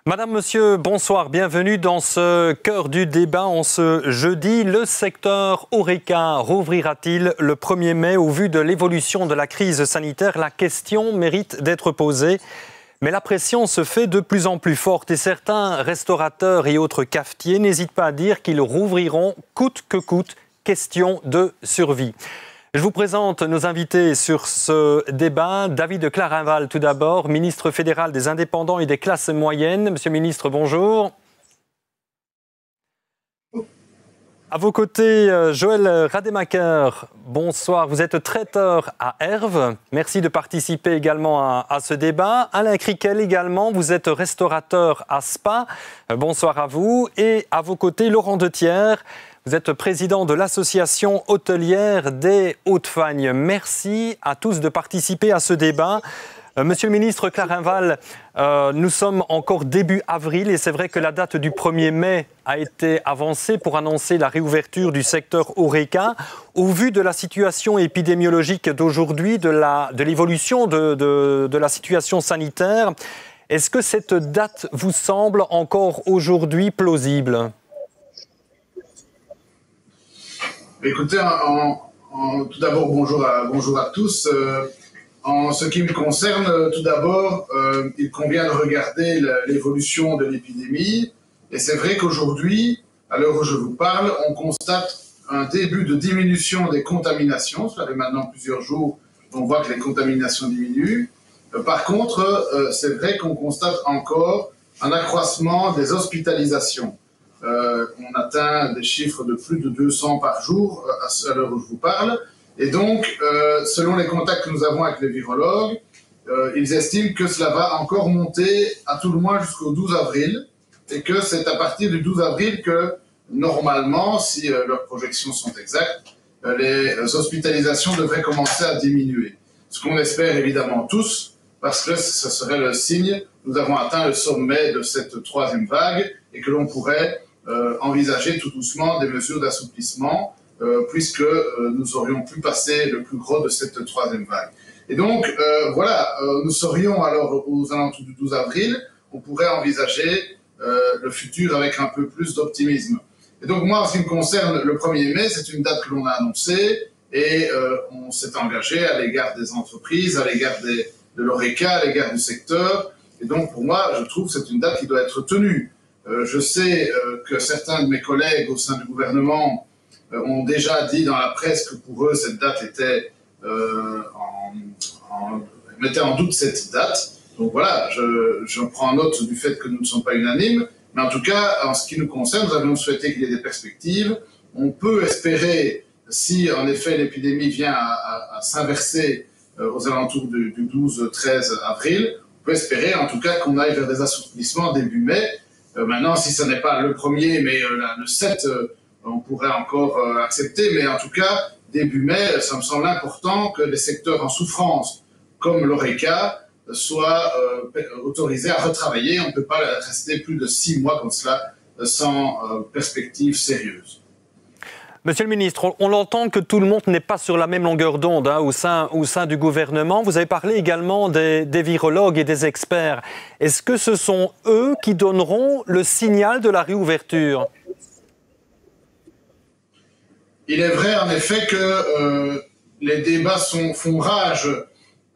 Madame, Monsieur, bonsoir. Bienvenue dans ce cœur du débat en ce jeudi. Le secteur Horeca rouvrira-t-il le 1er mai? Au vu de l'évolution de la crise sanitaire, la question mérite d'être posée. Mais la pression se fait de plus en plus forte et certains restaurateurs et autres cafetiers n'hésitent pas à dire qu'ils rouvriront coûte que coûte, question de survie. Je vous présente nos invités sur ce débat. David Clarinval, tout d'abord, ministre fédéral des Indépendants et des classes moyennes. Monsieur le ministre, bonjour. À vos côtés, Joël Rademacher, bonsoir. Vous êtes traiteur à Herve. Merci de participer également à ce débat. Alain Criquel également, vous êtes restaurateur à Spa. Bonsoir à vous. Et à vos côtés, Laurent Dethière. Vous êtes président de l'association hôtelière des Hauts-de-Fagne. Merci à tous de participer à ce débat. Monsieur le ministre Clarinval, nous sommes encore début avril et c'est vrai que la date du 1er mai a été avancée pour annoncer la réouverture du secteur Horeca. Au vu de la situation épidémiologique d'aujourd'hui, de l'évolution de la situation sanitaire, est-ce que cette date vous semble encore aujourd'hui plausible ? Écoutez, tout d'abord, bonjour à tous. En ce qui me concerne, tout d'abord, il convient de regarder l'évolution de l'épidémie. Et c'est vrai qu'aujourd'hui, à l'heure où je vous parle, on constate un début de diminution des contaminations. Ça fait maintenant plusieurs jours, on voit que les contaminations diminuent. Par contre, c'est vrai qu'on constate encore un accroissement des hospitalisations. On atteint des chiffres de plus de 200 par jour à l'heure où je vous parle. Et donc, selon les contacts que nous avons avec les virologues, ils estiment que cela va encore monter à tout le moins jusqu'au 12 avril et que c'est à partir du 12 avril que, normalement, si leurs projections sont exactes, les hospitalisations devraient commencer à diminuer. Ce qu'on espère évidemment tous, parce que ce serait le signe, nous avons atteint le sommet de cette troisième vague et que l'on pourrait envisager tout doucement des mesures d'assouplissement puisque nous aurions pu passer le plus gros de cette troisième vague. Et donc, voilà, nous serions alors aux alentours du 12 avril, on pourrait envisager le futur avec un peu plus d'optimisme. Et donc, moi, en ce qui me concerne, le 1er mai, c'est une date que l'on a annoncée et on s'est engagé à l'égard des entreprises, à l'égard de l'Horeca, à l'égard du secteur. Et donc, pour moi, je trouve que c'est une date qui doit être tenue. Je sais que certains de mes collègues au sein du gouvernement ont déjà dit dans la presse que pour eux, cette date était mettait en doute cette date. Donc voilà, je prends note du fait que nous ne sommes pas unanimes. Mais en tout cas, en ce qui nous concerne, nous avions souhaité qu'il y ait des perspectives. On peut espérer, si en effet l'épidémie vient à s'inverser aux alentours du 12-13 avril, on peut espérer en tout cas qu'on aille vers des assouplissements début mai. Maintenant, si ce n'est pas le 1er, mais le 7, on pourrait encore accepter. Mais en tout cas, début mai, ça me semble important que les secteurs en souffrance, comme l'Horeca, soient autorisés à retravailler. On ne peut pas rester plus de 6 mois comme cela sans perspective sérieuse. Monsieur le ministre, on l'entend que tout le monde n'est pas sur la même longueur d'onde au sein du gouvernement. Vous avez parlé également des virologues et des experts. Est-ce que ce sont eux qui donneront le signal de la réouverture ? Il est vrai en effet que les débats font rage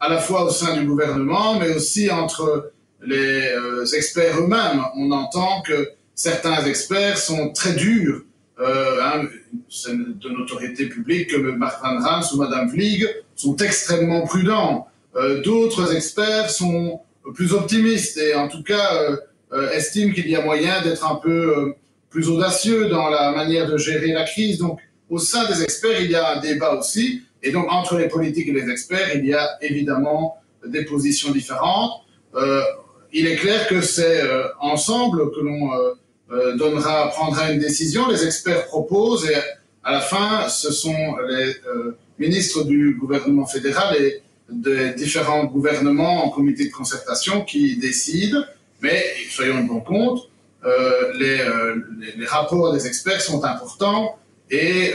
à la fois au sein du gouvernement, mais aussi entre les experts eux-mêmes. On entend que certains experts sont très durs. C'est de notoriété publique que Mark Van Rans ou Madame Vlieg sont extrêmement prudents. D'autres experts sont plus optimistes et en tout cas estiment qu'il y a moyen d'être un peu plus audacieux dans la manière de gérer la crise. Donc au sein des experts, il y a un débat aussi. Et donc entre les politiques et les experts, il y a évidemment des positions différentes. Il est clair que c'est ensemble que l'on prendra une décision, les experts proposent et à la fin, ce sont les ministres du gouvernement fédéral et des différents gouvernements en comité de concertation qui décident, mais soyons de bon compte, les rapports des experts sont importants et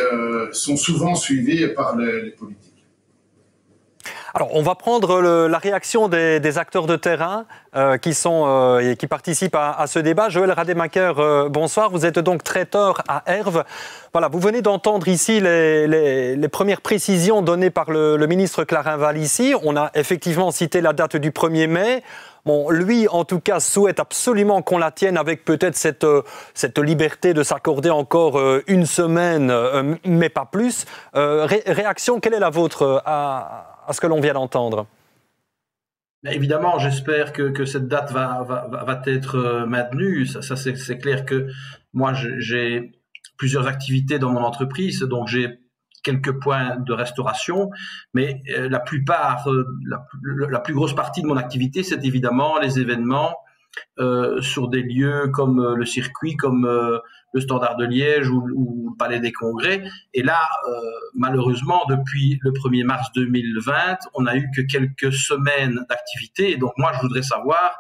sont souvent suivis par les politiques. Alors, on va prendre la réaction des acteurs de terrain qui participent à ce débat. Joël Rademacher, bonsoir. Vous êtes donc traiteur à Herve. Voilà, vous venez d'entendre ici les premières précisions données par le ministre Clarin-Valls ici. On a effectivement cité la date du 1er mai. Bon, lui, en tout cas, souhaite absolument qu'on la tienne avec peut-être cette liberté de s'accorder encore une semaine, mais pas plus. Réaction, quelle est la vôtre à ce que l'on vient d'entendre? Évidemment, j'espère que cette date va être maintenue. Ça c'est clair que moi, j'ai plusieurs activités dans mon entreprise, donc j'ai quelques points de restauration, mais la plupart, la plus grosse partie de mon activité, c'est évidemment les événements sur des lieux comme le circuit, comme le Standard de Liège ou le Palais des Congrès. Et là, malheureusement, depuis le 1er mars 2020, on n'a eu que quelques semaines d'activité. Et donc moi, je voudrais savoir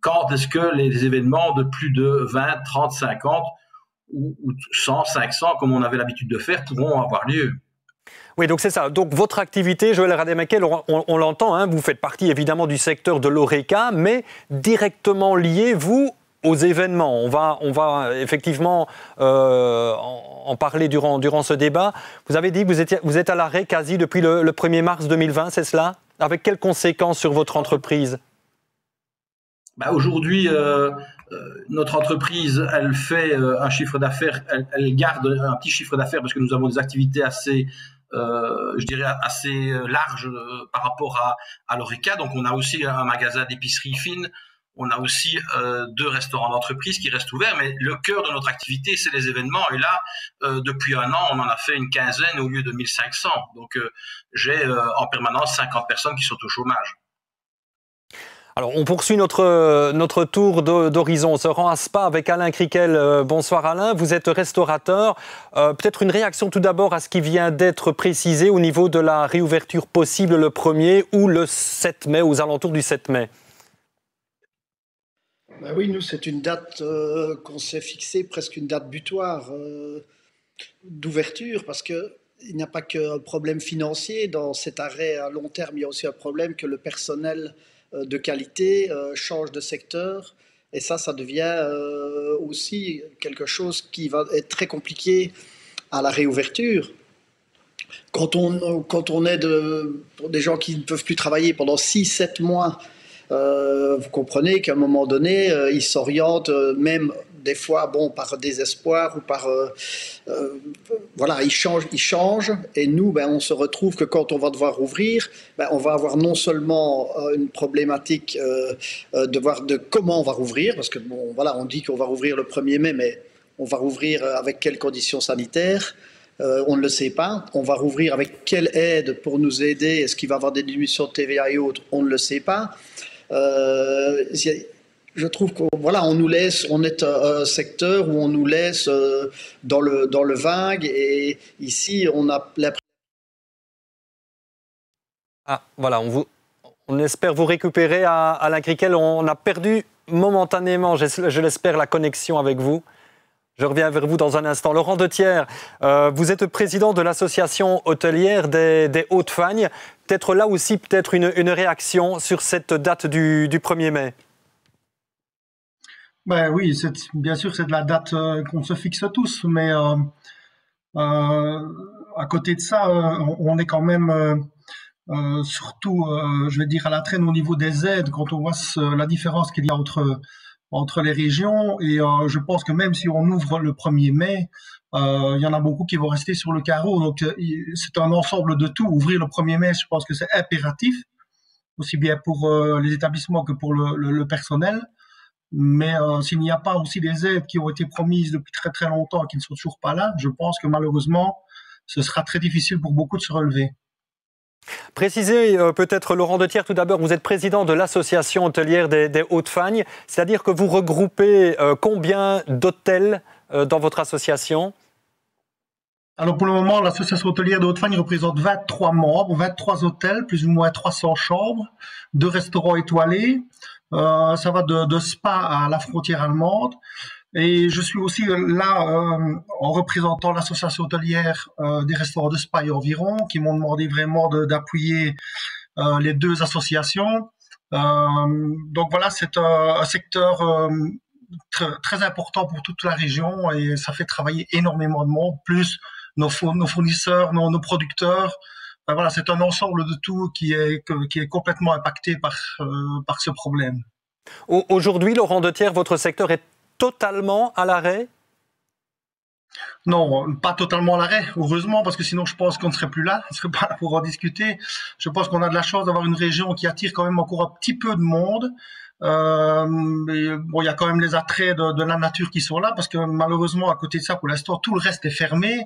quand est-ce que les événements de plus de 20, 30, 50 ou 100, 500, comme on avait l'habitude de faire, pourront avoir lieu. Oui, donc c'est ça. Donc votre activité, Joël Rademacher, on l'entend, hein, vous faites partie évidemment du secteur de l'ORECA, mais directement lié, vous, aux événements. On va effectivement en parler durant ce débat. Vous avez dit que vous êtes à l'arrêt quasi depuis le 1er mars 2020, c'est cela? Avec quelles conséquences sur votre entreprise? Aujourd'hui, notre entreprise, elle fait un chiffre d'affaires, elle garde un petit chiffre d'affaires parce que nous avons des activités assez, je dirais, assez larges par rapport à l'ORECA. Donc, on a aussi un magasin d'épicerie fine, on a aussi 2 restaurants d'entreprise qui restent ouverts, mais le cœur de notre activité, c'est les événements. Et là, depuis un an, on en a fait une quinzaine au lieu de 1500. Donc, j'ai en permanence 50 personnes qui sont au chômage. Alors, on poursuit notre tour d'horizon. On se rend à Spa avec Alain Criquel. Bonsoir Alain, vous êtes restaurateur. Peut-être une réaction tout d'abord à ce qui vient d'être précisé au niveau de la réouverture possible le 1er ou le 7 mai, aux alentours du 7 mai. Ben oui, nous, c'est une date qu'on s'est fixée, presque une date butoir d'ouverture, parce qu'il n'y a pas qu'un problème financier. Dans cet arrêt à long terme, il y a aussi un problème que le personnel de qualité change de secteur. Et ça devient aussi quelque chose qui va être très compliqué à la réouverture. Quand on est pour des gens qui ne peuvent plus travailler pendant 6-7 mois, vous comprenez qu'à un moment donné, ils s'orientent même des fois par désespoir ou par... voilà, ils changent et nous, on se retrouve que quand on va devoir ouvrir, on va avoir non seulement une problématique de voir de comment on va rouvrir, parce que voilà, on dit qu'on va rouvrir le 1er mai, mais on va rouvrir avec quelles conditions sanitaires? On ne le sait pas. On va rouvrir avec quelle aide pour nous aider? Est-ce qu'il va y avoir des diminutions de TVA et autres? On ne le sait pas. Je trouve qu'on on est un secteur où on nous laisse dans le vague, et ici on a l'impression. Ah, voilà, on espère vous récupérer à Alain Criquel. On a perdu momentanément, je l'espère, la connexion avec vous. Je reviens vers vous dans un instant. Laurent Dethier, vous êtes président de l'association hôtelière des Hauts-de-Fagne. Peut-être là aussi, une réaction sur cette date du 1er mai. Oui, bien sûr, c'est de la date qu'on se fixe tous, mais à côté de ça, on est quand même surtout, je vais dire, à la traîne au niveau des aides, quand on voit la différence qu'il y a entre les régions. Et je pense que même si on ouvre le 1er mai, il y en a beaucoup qui vont rester sur le carreau. Donc, c'est un ensemble de tout. Ouvrir le 1er mai, je pense que c'est impératif, aussi bien pour les établissements que pour le personnel. Mais s'il n'y a pas aussi des aides qui ont été promises depuis très très longtemps et qui ne sont toujours pas là, je pense que malheureusement, ce sera très difficile pour beaucoup de se relever. Précisez peut-être, Laurent Dethier, tout d'abord, vous êtes président de l'association hôtelière des Hauts-de-Fagne, c'est-à-dire que vous regroupez combien d'hôtels dans votre association? Alors pour le moment, l'association hôtelière des Hauts-de-Fagne représente 23 membres, 23 hôtels, plus ou moins 300 chambres, 2 restaurants étoilés. Ça va de Spa à la frontière allemande. Et je suis aussi là en représentant l'association hôtelière des restaurants de Spa et environ, qui m'ont demandé vraiment d'appuyer les deux associations. Donc voilà, c'est un secteur très important pour toute la région et ça fait travailler énormément de monde, plus nos fournisseurs, nos producteurs. Voilà, c'est un ensemble de tout qui est complètement impacté par ce problème. Aujourd'hui, Laurent Dethier, votre secteur est totalement à l'arrêt? Non, pas totalement à l'arrêt, heureusement, parce que sinon je pense qu'on ne serait plus là, on ne serait pas là pour en discuter. Je pense qu'on a de la chance d'avoir une région qui attire quand même encore un petit peu de monde. Mais bon, il y a quand même les attraits de la nature qui sont là, parce que malheureusement, à côté de ça, pour l'instant, tout le reste est fermé.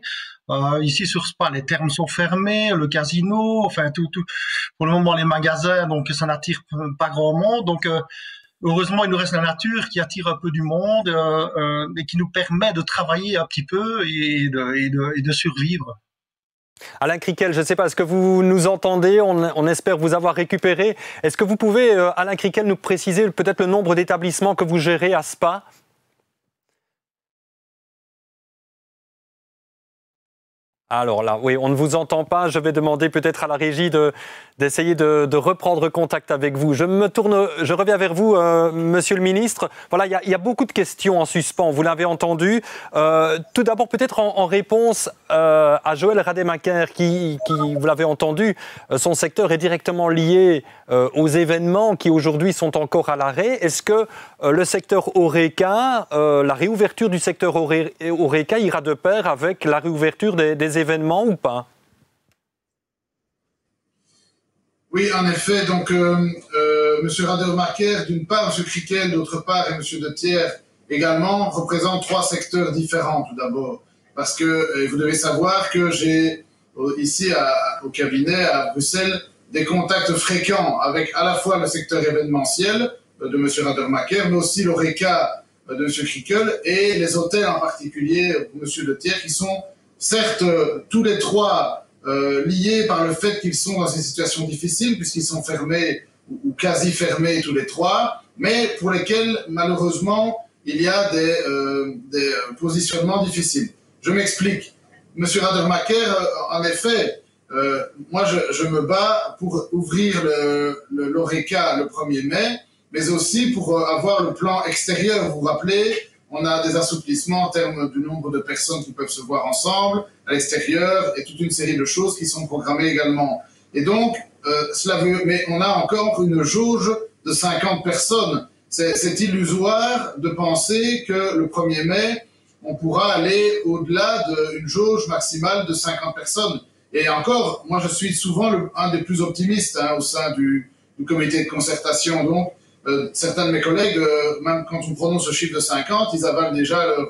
Ici sur Spa, les thermes sont fermés, le casino, enfin tout. Pour le moment, les magasins, donc ça n'attire pas grand monde. Donc heureusement, il nous reste la nature qui attire un peu du monde et qui nous permet de travailler un petit peu et de survivre. Alain Criquel, je ne sais pas, est-ce que vous nous entendez? On espère vous avoir récupéré. Est-ce que vous pouvez, Alain Criquel, nous préciser peut-être le nombre d'établissements que vous gérez à Spa? Alors là, oui, on ne vous entend pas. Je vais demander peut-être à la régie d'essayer de reprendre contact avec vous. Je reviens vers vous, Monsieur le Ministre. Voilà, il y a beaucoup de questions en suspens, vous l'avez entendu. Tout d'abord, peut-être en réponse à Joël Rademacher, qui, vous l'avez entendu, son secteur est directement lié aux événements qui aujourd'hui sont encore à l'arrêt. Est-ce que le secteur Horeca, la réouverture du secteur Horeca ira de pair avec la réouverture des événements ou pas? Oui, en effet. Donc, M. Rademacher, d'une part, M. Criquel, d'autre part, et M. Dethier également, représentent trois secteurs différents, tout d'abord. Parce que vous devez savoir que j'ai, ici au cabinet, à Bruxelles, des contacts fréquents avec à la fois le secteur événementiel de M. Rademacher, mais aussi l'Horeca de M. Criquel et les hôtels en particulier, pour M. Dethier, qui sont certes tous les trois liés par le fait qu'ils sont dans une situation difficile, puisqu'ils sont fermés ou quasi fermés tous les trois, mais pour lesquels, malheureusement, il y a des positionnements difficiles. Je m'explique. Monsieur Rademacher, en effet, moi je me bats pour ouvrir l'Horeca le 1er mai, mais aussi pour avoir le plan extérieur. Vous vous rappelez, on a des assouplissements en termes du nombre de personnes qui peuvent se voir ensemble à l'extérieur et toute une série de choses qui sont programmées également. Et donc, mais on a encore une jauge de 50 personnes. C'est illusoire de penser que le 1er mai, on pourra aller au-delà d'une jauge maximale de 50 personnes. Et encore, moi je suis souvent un des plus optimistes au sein du comité de concertation. Donc, certains de mes collègues, même quand on prononce le chiffre de 50, ils avalent déjà leur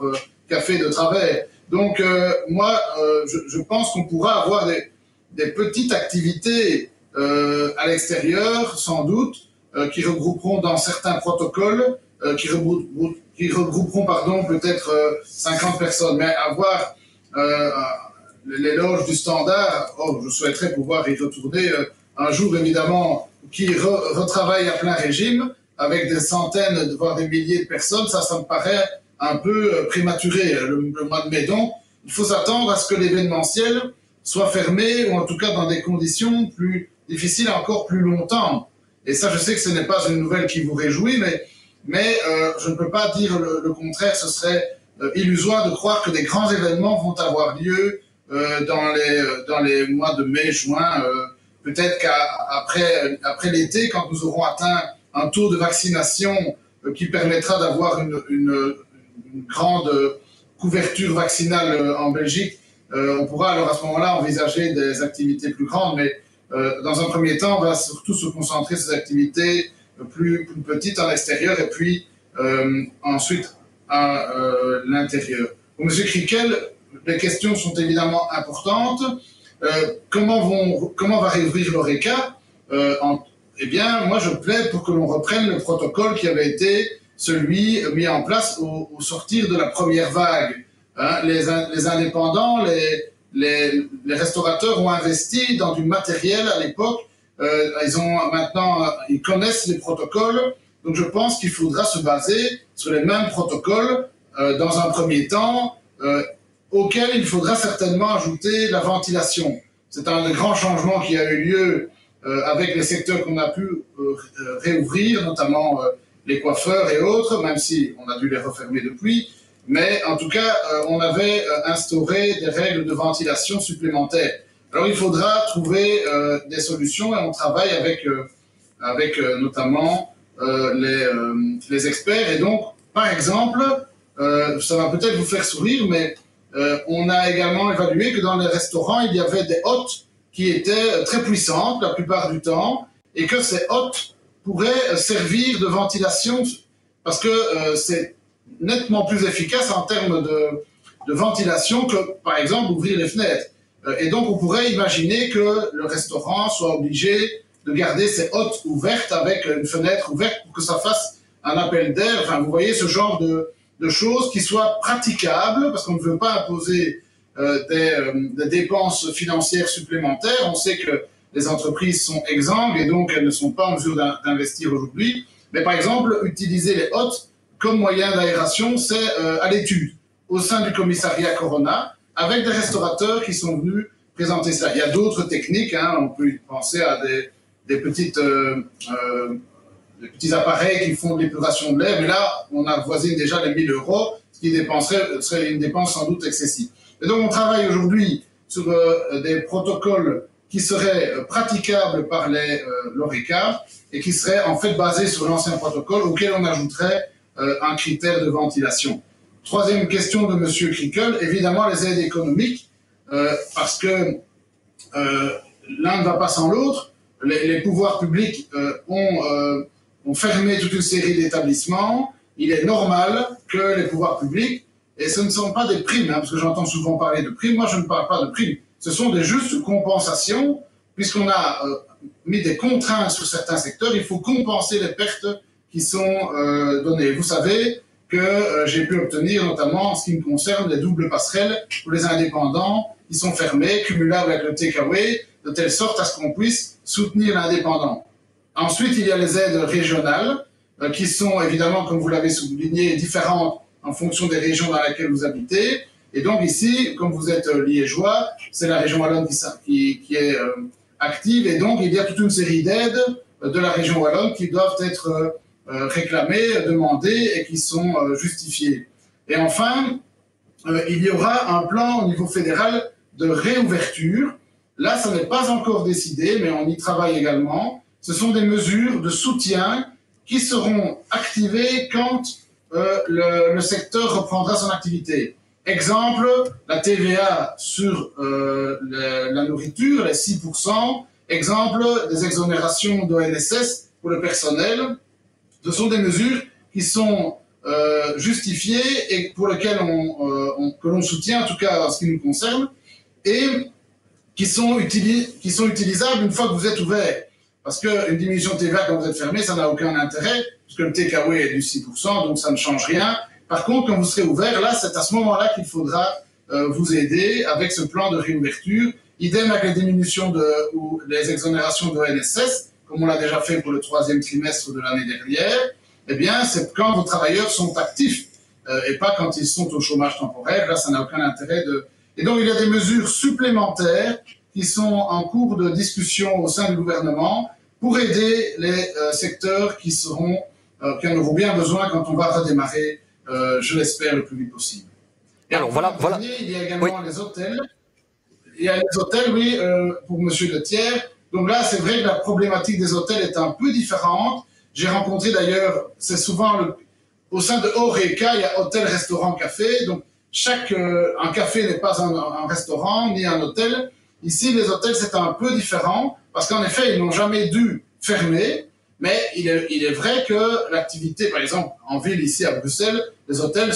café de travers. Donc, moi, je pense qu'on pourra avoir des petites activités à l'extérieur, sans doute, qui regrouperont dans certains protocoles, qui regrouperont peut-être 50 personnes. Mais avoir les loges du standard, je souhaiterais pouvoir y retourner un jour, évidemment, qui retravaille à plein régime, avec des centaines, voire des milliers de personnes, ça me paraît un peu prématuré le mois de mai. Donc, il faut s'attendre à ce que l'événementiel soit fermé, ou en tout cas dans des conditions plus difficiles encore plus longtemps. Et ça, je sais que ce n'est pas une nouvelle qui vous réjouit, mais je ne peux pas dire le contraire. Ce serait illusoire de croire que des grands événements vont avoir lieu dans les mois de mai, juin, peut-être qu'après l'été, quand nous aurons atteint un taux de vaccination qui permettra d'avoir une grande couverture vaccinale en Belgique, on pourra alors à ce moment-là envisager des activités plus grandes, mais dans un premier temps, on va surtout se concentrer sur ces activités plus petites à l'extérieur et puis ensuite à l'intérieur. Pour M. Criquel, les questions sont évidemment importantes. Comment va réouvrir l'Horeca? Eh bien, moi, je plaide pour que l'on reprenne le protocole qui avait été celui mis en place au sortir de la première vague. Hein, les indépendants, les restaurateurs ont investi dans du matériel à l'époque. Ils connaissent les protocoles. Donc, je pense qu'il faudra se baser sur les mêmes protocoles dans un premier temps, auquel il faudra certainement ajouter la ventilation. C'est un des grands changements qui a eu lieu avec les secteurs qu'on a pu réouvrir, notamment les coiffeurs et autres, même si on a dû les refermer depuis. Mais en tout cas, on avait instauré des règles de ventilation supplémentaires. Alors il faudra trouver des solutions et on travaille avec notamment les experts. Et donc, par exemple, ça va peut-être vous faire sourire, mais on a également évalué que dans les restaurants, il y avait des hottes qui étaient très puissantes la plupart du temps et que ces hottes pourraient servir de ventilation parce que c'est nettement plus efficace en termes de ventilation que, par exemple, ouvrir les fenêtres. Et donc, on pourrait imaginer que le restaurant soit obligé de garder ses hottes ouvertes avec une fenêtre ouverte pour que ça fasse un appel d'air. Enfin, vous voyez ce genre de choses qui soient praticables, parce qu'on ne veut pas imposer des dépenses financières supplémentaires. On sait que les entreprises sont exsangues et donc elles ne sont pas en mesure d'investir aujourd'hui. Mais par exemple, utiliser les hottes comme moyen d'aération, c'est à l'étude au sein du commissariat Corona, avec des restaurateurs qui sont venus présenter ça. Il y a d'autres techniques, hein, on peut penser à des petits appareils qui font de l'épuration de l'air, mais là, on avoisine déjà les 1 000 €, ce qui serait une dépense sans doute excessive. Et donc, on travaille aujourd'hui sur des protocoles qui seraient praticables par l'ORECA et qui seraient en fait basés sur l'ancien protocole auquel on ajouterait un critère de ventilation. Troisième question de M. Krickel, évidemment les aides économiques, parce que l'un ne va pas sans l'autre. Les pouvoirs publics ont fermé toute une série d'établissements. Il est normal que les pouvoirs publics, et ce ne sont pas des primes, hein, parce que j'entends souvent parler de primes, moi je ne parle pas de primes, ce sont des justes compensations, puisqu'on a mis des contraintes sur certains secteurs, il faut compenser les pertes qui sont données. Vous savez que j'ai pu obtenir, notamment en ce qui me concerne, les doubles passerelles pour les indépendants qui sont fermés, cumulables avec le takeaway, de telle sorte à ce qu'on puisse soutenir l'indépendant. Ensuite, il y a les aides régionales, qui sont évidemment, comme vous l'avez souligné, différentes en fonction des régions dans lesquelles vous habitez. Et donc ici, comme vous êtes liégeois, c'est la région wallonne qui est active. Et donc, il y a toute une série d'aides de la région wallonne qui doivent être réclamées, demandées et qui sont justifiées. Et enfin, il y aura un plan au niveau fédéral de réouverture. Là, ça n'est pas encore décidé, mais on y travaille également. Ce sont des mesures de soutien qui seront activées quand le secteur reprendra son activité. Exemple, la TVA sur la nourriture, les 6%. Exemple, des exonérations d'ONSS pour le personnel. Ce sont des mesures qui sont justifiées et pour lesquelles que l'on soutient, en tout cas en ce qui nous concerne, et qui sont utilisables une fois que vous êtes ouvert. Parce qu'une diminution de TVA quand vous êtes fermé, ça n'a aucun intérêt, puisque le takeaway est du 6%, donc ça ne change rien. Par contre, quand vous serez ouvert, là, c'est à ce moment-là qu'il faudra vous aider avec ce plan de réouverture. Idem avec les diminutions ou les exonérations de l'ONSS, comme on l'a déjà fait pour le 3e trimestre de l'année dernière. Eh bien, c'est quand vos travailleurs sont actifs et pas quand ils sont au chômage temporaire. Là, ça n'a aucun intérêt de... Et donc, il y a des mesures supplémentaires qui sont en cours de discussion au sein du gouvernement pour aider les secteurs qui en auront bien besoin quand on va redémarrer, je l'espère, le plus vite possible. Et alors, voilà. Il y a également les hôtels. Il y a les hôtels, oui, pour M. Lethière. Donc là, c'est vrai que la problématique des hôtels est un peu différente. J'ai rencontré d'ailleurs, c'est souvent au sein de Horeca, il y a hôtel, restaurant, café. Donc un café n'est pas un restaurant ni un hôtel. Ici, les hôtels, c'est un peu différent parce qu'en effet, ils n'ont jamais dû fermer. Mais il est vrai que l'activité, par exemple, en ville, ici à Bruxelles, les hôtels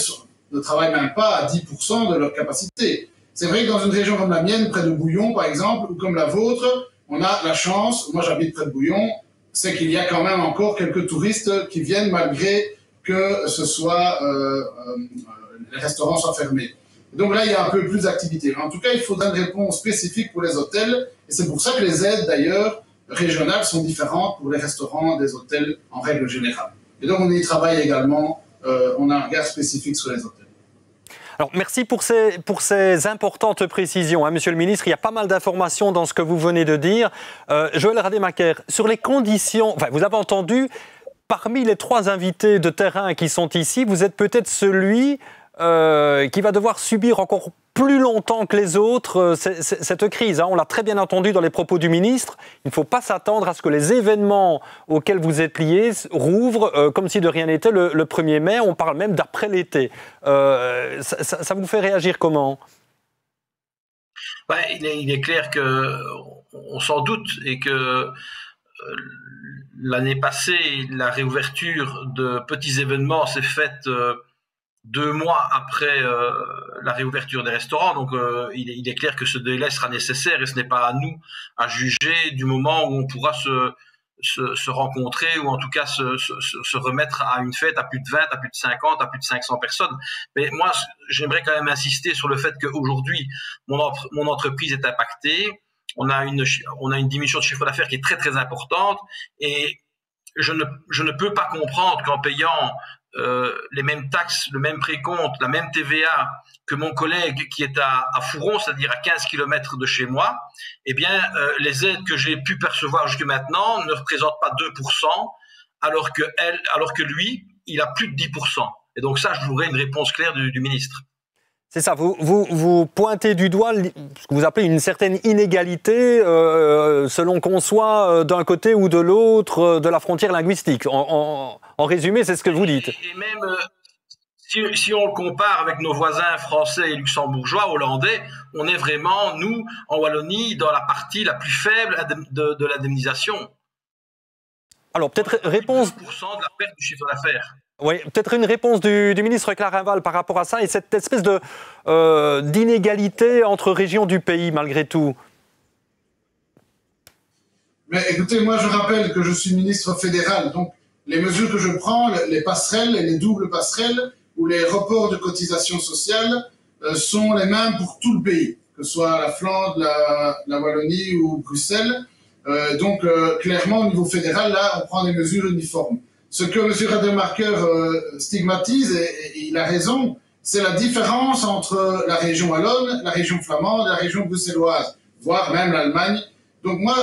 ne travaillent même pas à 10% de leur capacité. C'est vrai que dans une région comme la mienne, près de Bouillon, par exemple, ou comme la vôtre, on a la chance, moi j'habite près de Bouillon, c'est qu'il y a quand même encore quelques touristes qui viennent malgré que les restaurants soient fermés. Donc là, il y a un peu plus d'activité. En tout cas, il faudra une réponse spécifique pour les hôtels, et c'est pour ça que les aides, d'ailleurs, régionales sont différentes pour les restaurants des hôtels en règle générale. Et donc, on y travaille également, on a un regard spécifique sur les hôtels. Alors, merci pour ces importantes précisions, hein, Monsieur le Ministre. Il y a pas mal d'informations dans ce que vous venez de dire. Joël Rademacher, sur les conditions, enfin, vous avez entendu, parmi les 3 invités de terrain qui sont ici, vous êtes peut-être celui qui va devoir subir encore plus longtemps que les autres cette crise. Hein. On l'a très bien entendu dans les propos du ministre. Il ne faut pas s'attendre à ce que les événements auxquels vous êtes liés rouvrent comme si de rien n'était le 1er mai. On parle même d'après l'été. Ça vous fait réagir comment ? Il est clair qu'on s'en doute et que l'année passée, la réouverture de petits événements s'est faite 2 mois après la réouverture des restaurants. Donc, il est clair que ce délai sera nécessaire et ce n'est pas à nous à juger du moment où on pourra se rencontrer ou en tout cas se remettre à une fête à plus de 20, à plus de 50, à plus de 500 personnes. Mais moi, j'aimerais quand même insister sur le fait qu'aujourd'hui, mon entreprise est impactée. On a une diminution de chiffre d'affaires qui est très, très importante et je ne peux pas comprendre qu'en payant les mêmes taxes, le même précompte, la même TVA que mon collègue qui est à Fouron, c'est-à-dire à 15 km de chez moi, eh bien, les aides que j'ai pu percevoir jusque maintenant ne représentent pas 2%, alors que lui, il a plus de 10%. Et donc ça, je voudrais une réponse claire du ministre. C'est ça, vous pointez du doigt ce que vous appelez une certaine inégalité selon qu'on soit d'un côté ou de l'autre de la frontière linguistique. En résumé, c'est ce que vous dites. Et même si on le compare avec nos voisins français et luxembourgeois, hollandais, on est vraiment, nous, en Wallonie, dans la partie la plus faible de l'indemnisation. Alors peut-être réponse... 2% de la perte du chiffre d'affaires. Oui, peut-être une réponse du ministre Clarinval par rapport à ça et cette espèce d'inégalité entre régions du pays, malgré tout. Mais écoutez, moi je rappelle que je suis ministre fédéral, donc les mesures que je prends, les passerelles et les doubles passerelles ou les reports de cotisations sociales sont les mêmes pour tout le pays, que ce soit la Flandre, la Wallonie ou Bruxelles. Donc clairement, au niveau fédéral, là, on prend des mesures uniformes. Ce que M. Rademacher stigmatise, et il a raison, c'est la différence entre la région wallonne, la région flamande et la région bruxelloise, voire même l'Allemagne. Donc moi,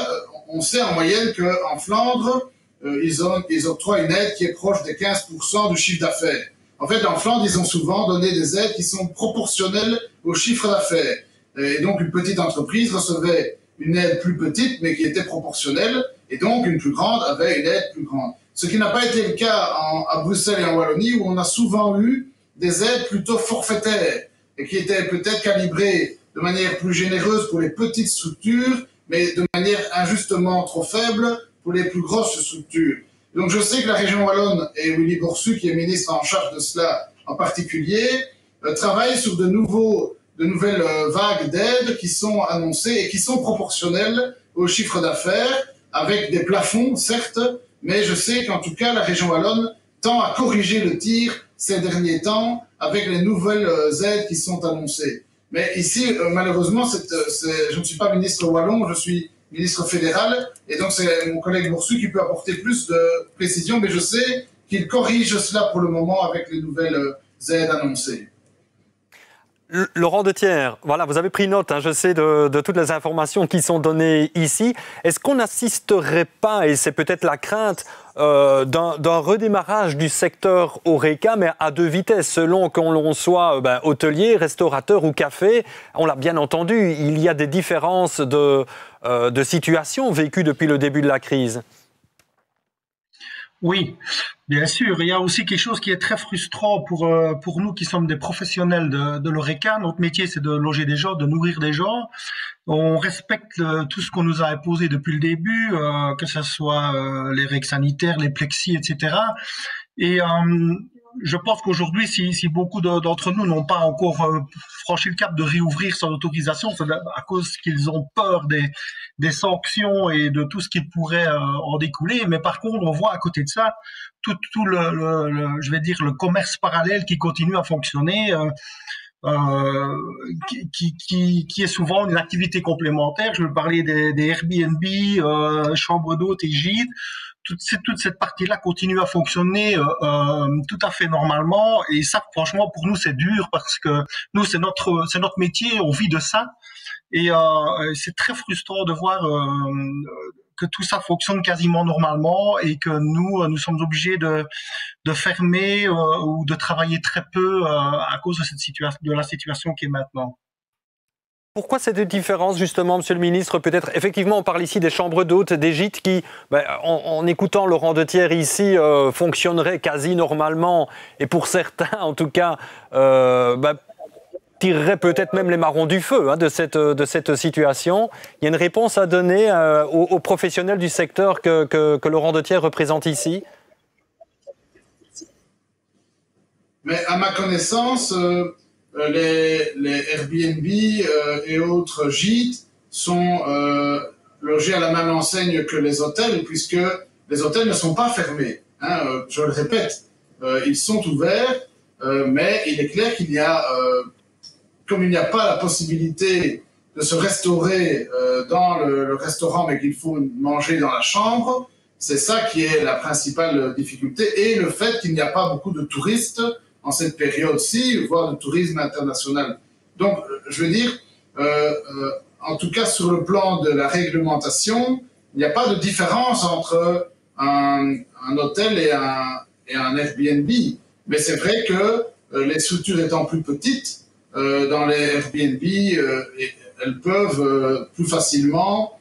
on sait en moyenne qu'en Flandre, ils octroient une aide qui est proche des 15% du chiffre d'affaires. En fait, en Flandre, ils ont souvent donné des aides qui sont proportionnelles au chiffre d'affaires. Et donc, une petite entreprise recevait une aide plus petite, mais qui était proportionnelle, et donc une plus grande avait une aide plus grande. Ce qui n'a pas été le cas à Bruxelles et en Wallonie, où on a souvent eu des aides plutôt forfaitaires, et qui étaient peut-être calibrées de manière plus généreuse pour les petites structures, mais de manière injustement trop faible pour les plus grosses structures. Donc je sais que la région wallonne, et Willy Borsu, qui est ministre en charge de cela en particulier, travaille sur de nouvelles vagues d'aides qui sont annoncées et qui sont proportionnelles au chiffre d'affaires, avec des plafonds, certes, mais je sais qu'en tout cas, la région wallonne tend à corriger le tir ces derniers temps avec les nouvelles aides qui sont annoncées. Mais ici, malheureusement, je ne suis pas ministre wallon, je suis ministre fédéral, et donc c'est mon collègue Borsu qui peut apporter plus de précision, mais je sais qu'il corrige cela pour le moment avec les nouvelles aides annoncées. Laurent Dethiers, voilà, vous avez pris note, hein, je sais, de toutes les informations qui sont données ici. Est-ce qu'on n'assisterait pas, et c'est peut-être la crainte, d'un redémarrage du secteur HoReCa, mais à 2 vitesses, selon qu'on l'on soit hôtelier, restaurateur ou café? On l'a bien entendu, il y a des différences de situation vécues depuis le début de la crise. Oui, bien sûr. Il y a aussi quelque chose qui est très frustrant pour nous qui sommes des professionnels de l'HoReCa. Notre métier, c'est de loger des gens, de nourrir des gens. On respecte tout ce qu'on nous a imposé depuis le début, que ce soit les règles sanitaires, les plexis, etc. Et je pense qu'aujourd'hui, si beaucoup d'entre nous n'ont pas encore franchi le cap de réouvrir sans autorisation, c'est à cause qu'ils ont peur des sanctions et de tout ce qui pourrait en découler. Mais par contre, on voit à côté de ça tout je vais dire, le commerce parallèle qui continue à fonctionner, qui est souvent une activité complémentaire. Je veux parler des Airbnb, chambres d'hôtes et gîtes. toute cette partie-là continue à fonctionner tout à fait normalement. Et ça, franchement, pour nous, c'est dur parce que nous, c'est notre métier, on vit de ça. Et c'est très frustrant de voir que tout ça fonctionne quasiment normalement et que nous sommes obligés de fermer ou de travailler très peu à cause de la situation qui est maintenant. Pourquoi cette différence, justement, Monsieur le Ministre? Peut-être, effectivement, on parle ici des chambres d'hôtes, des gîtes qui, en écoutant Laurent Dethier ici, fonctionneraient quasi normalement, et pour certains, en tout cas, tireraient peut-être même les marrons du feu de cette situation. Il y a une réponse à donner aux professionnels du secteur que Laurent Dethier représente ici? Mais à ma connaissance, les Airbnb et autres gîtes sont logés à la même enseigne que les hôtels, puisque les hôtels ne sont pas fermés. Je le répète, ils sont ouverts, mais il est clair qu'il y a, comme il n'y a pas la possibilité de se restaurer dans le restaurant, mais qu'il faut manger dans la chambre, c'est ça qui est la principale difficulté, et le fait qu'il n'y a pas beaucoup de touristes en cette période-ci, voire de tourisme international. Donc, je veux dire, en tout cas sur le plan de la réglementation, il n'y a pas de différence entre un hôtel et un Airbnb. Mais c'est vrai que les structures étant plus petites, dans les Airbnb, elles peuvent plus facilement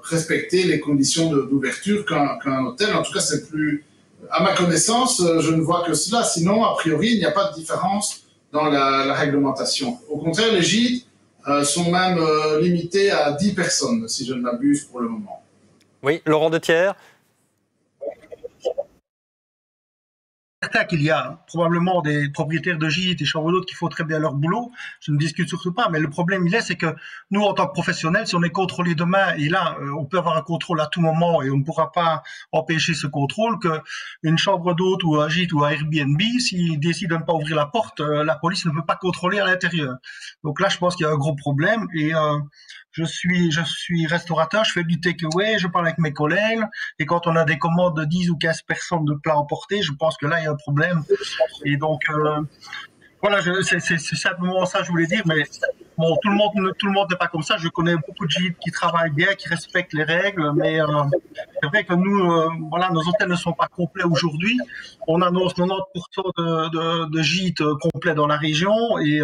respecter les conditions d'ouverture qu'un hôtel. En tout cas, c'est plus... À ma connaissance, je ne vois que cela. Sinon, a priori, il n'y a pas de différence dans la réglementation. Au contraire, les gîtes sont même limités à 10 personnes, si je ne m'abuse pour le moment. Oui, Laurent Dethier. Certain qu'il y a probablement des propriétaires de gîtes et chambres d'hôtes qui font très bien leur boulot, je ne discute surtout pas, mais le problème c'est que nous en tant que professionnels, si on est contrôlé demain, et là on peut avoir un contrôle à tout moment et on ne pourra pas empêcher ce contrôle, qu'une chambre d'hôte ou un gîte ou un Airbnb, s'ils décident de ne pas ouvrir la porte, la police ne peut pas contrôler à l'intérieur. Donc là je pense qu'il y a un gros problème et je suis restaurateur, je fais du takeaway, je parle avec mes collègues, et quand on a des commandes de 10 ou 15 personnes de plats emportés, je pense que là, il y a un problème. Et donc, voilà, c'est simplement ça que je voulais dire, mais bon, tout le monde n'est pas comme ça. Je connais beaucoup de gîtes qui travaillent bien, qui respectent les règles, mais c'est vrai que nous, voilà, nos hôtels ne sont pas complets aujourd'hui. On annonce 90% de gîtes complets dans la région, et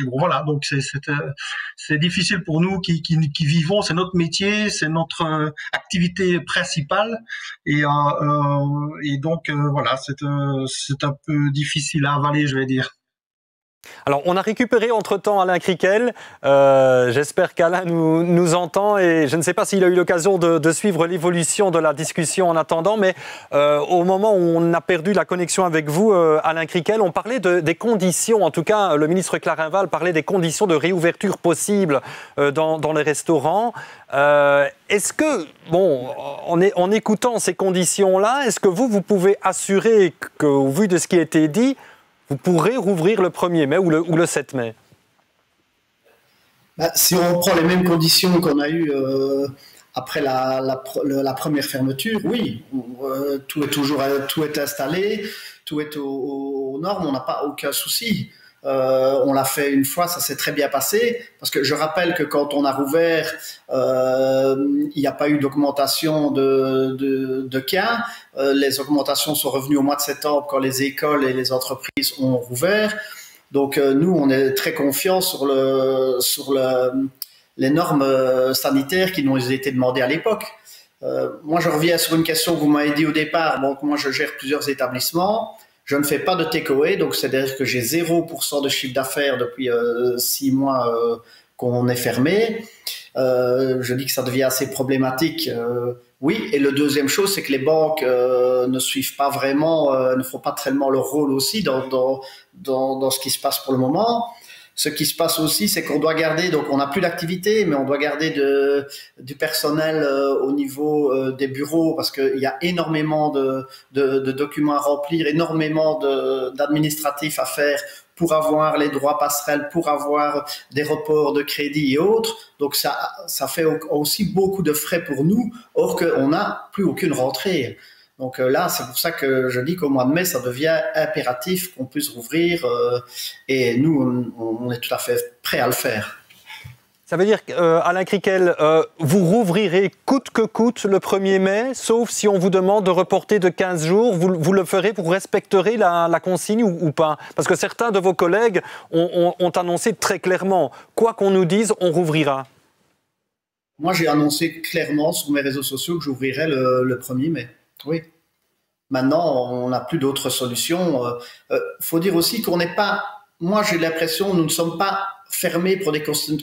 bon, voilà, donc c'est difficile pour nous qui vivons, c'est notre métier, c'est notre activité principale, et donc voilà, c'est un peu difficile à avaler, je vais dire. Alors, on a récupéré entre-temps Alain Criquel. J'espère qu'Alain nous entend et je ne sais pas s'il a eu l'occasion de suivre l'évolution de la discussion en attendant, mais au moment où on a perdu la connexion avec vous, Alain Criquel, on parlait des conditions, en tout cas, le ministre Clarinval parlait des conditions de réouverture possibles dans les restaurants. Est-ce que, bon, en écoutant ces conditions-là, est-ce que vous pouvez assurer qu'au vu de ce qui a été dit, vous pourrez rouvrir le 1er mai ou le 7 mai? Si on prend les mêmes conditions qu'on a eues après la première fermeture, oui, tout est installé, tout est aux normes, on n'a pas aucun souci. On l'a fait une fois, ça s'est très bien passé, parce que je rappelle que quand on a rouvert, il n'y a pas eu d'augmentation de cas. Les augmentations sont revenues au mois de septembre quand les écoles et les entreprises ont rouvert. Donc nous, on est très confiants sur les normes sanitaires qui nous ont été demandées à l'époque. Moi, je reviens sur une question que vous m'avez dit au départ. Donc, moi, je gère plusieurs établissements. Je ne fais pas de takeaway, donc c'est-à-dire que j'ai 0% de chiffre d'affaires depuis 6 mois qu'on est fermé. Je dis que ça devient assez problématique. Oui, et la deuxième chose, c'est que les banques ne suivent pas vraiment, ne font pas tellement leur rôle aussi dans ce qui se passe pour le moment. ce qui se passe aussi, c'est qu'on doit garder, donc on n'a plus d'activité, mais on doit garder du personnel au niveau des bureaux, parce qu'il y a énormément de documents à remplir, énormément d'administratifs à faire pour avoir les droits passerelles, pour avoir des reports de crédit et autres. Donc ça fait aussi beaucoup de frais pour nous, or qu'on n'a plus aucune rentrée. Donc là, c'est pour ça que je dis qu'au mois de mai, ça devient impératif qu'on puisse rouvrir et nous, on est tout à fait prêts à le faire. Ça veut dire qu'Alain Criquel, vous rouvrirez coûte que coûte le 1er mai, sauf si on vous demande de reporter de 15 jours. Vous le ferez, vous respecterez la consigne ou pas? Parce que certains de vos collègues ont annoncé très clairement, quoi qu'on nous dise, on rouvrira. Moi, j'ai annoncé clairement sur mes réseaux sociaux que j'ouvrirai le 1er mai. Oui. Maintenant, on n'a plus d'autres solutions. Faut dire aussi qu'on n'est pas... Moi, j'ai l'impression que nous ne sommes pas fermés pour des conditions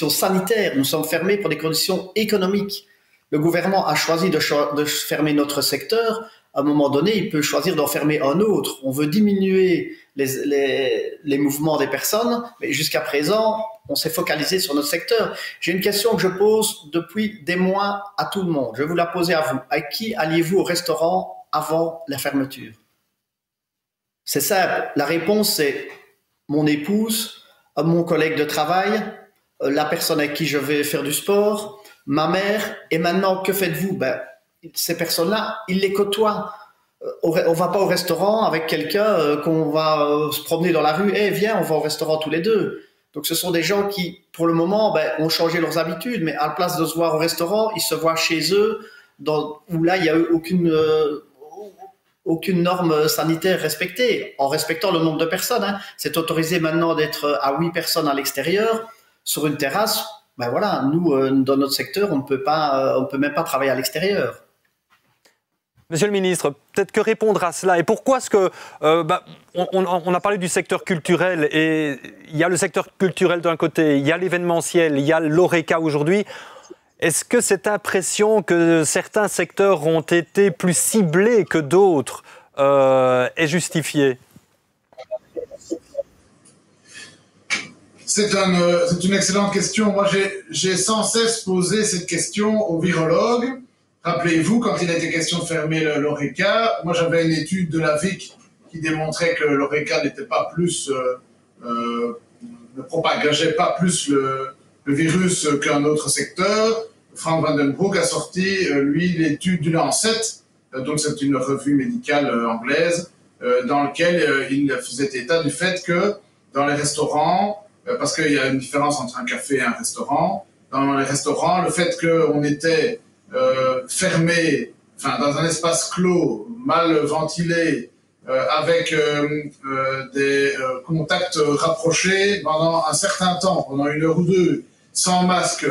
sanitaires. Nous sommes fermés pour des conditions économiques. Le gouvernement a choisi de fermer notre secteur. À un moment donné, il peut choisir d'en fermer un autre. On veut diminuer les mouvements des personnes, mais jusqu'à présent, on s'est focalisé sur notre secteur. J'ai une question que je pose depuis des mois à tout le monde. Je vais vous la poser à vous. À qui alliez-vous au restaurant avant la fermeture? C'est simple. La réponse, c'est mon épouse, mon collègue de travail, la personne avec qui je vais faire du sport, ma mère. Et maintenant, que faites-vous? Ces personnes-là, ils les côtoient. On va pas au restaurant avec quelqu'un qu'on va se promener dans la rue. Viens, on va au restaurant tous les deux. Donc, ce sont des gens qui, pour le moment, ont changé leurs habitudes, mais à la place de se voir au restaurant, ils se voient chez eux, où là, il n'y a aucune norme sanitaire respectée, en respectant le nombre de personnes. C'est autorisé maintenant d'être à 8 personnes à l'extérieur, sur une terrasse. Voilà, nous, dans notre secteur, on ne peut même pas travailler à l'extérieur. Monsieur le ministre, peut-être que répondre à cela. Et pourquoi est-ce que... on a parlé du secteur culturel, et il y a le secteur culturel d'un côté, il y a l'événementiel, il y a l'Horeca aujourd'hui. Est-ce que cette impression que certains secteurs ont été plus ciblés que d'autres est justifiée? C'est une excellente question. Moi, j'ai sans cesse posé cette question aux virologues. Rappelez-vous, quand il était question de fermer l'Horeca, moi j'avais une étude de la VIC qui démontrait que l'Horeca n'était pas plus, ne propageait pas plus le virus qu'un autre secteur. Frank Vandenbroek a sorti, lui, l'étude du Lancet, donc c'est une revue médicale anglaise, dans laquelle il faisait état du fait que dans les restaurants, parce qu'il y a une différence entre un café et un restaurant, dans les restaurants, le fait qu'on était fermé, dans un espace clos, mal ventilé, avec des contacts rapprochés pendant un certain temps, pendant 1 heure ou 2, sans masque,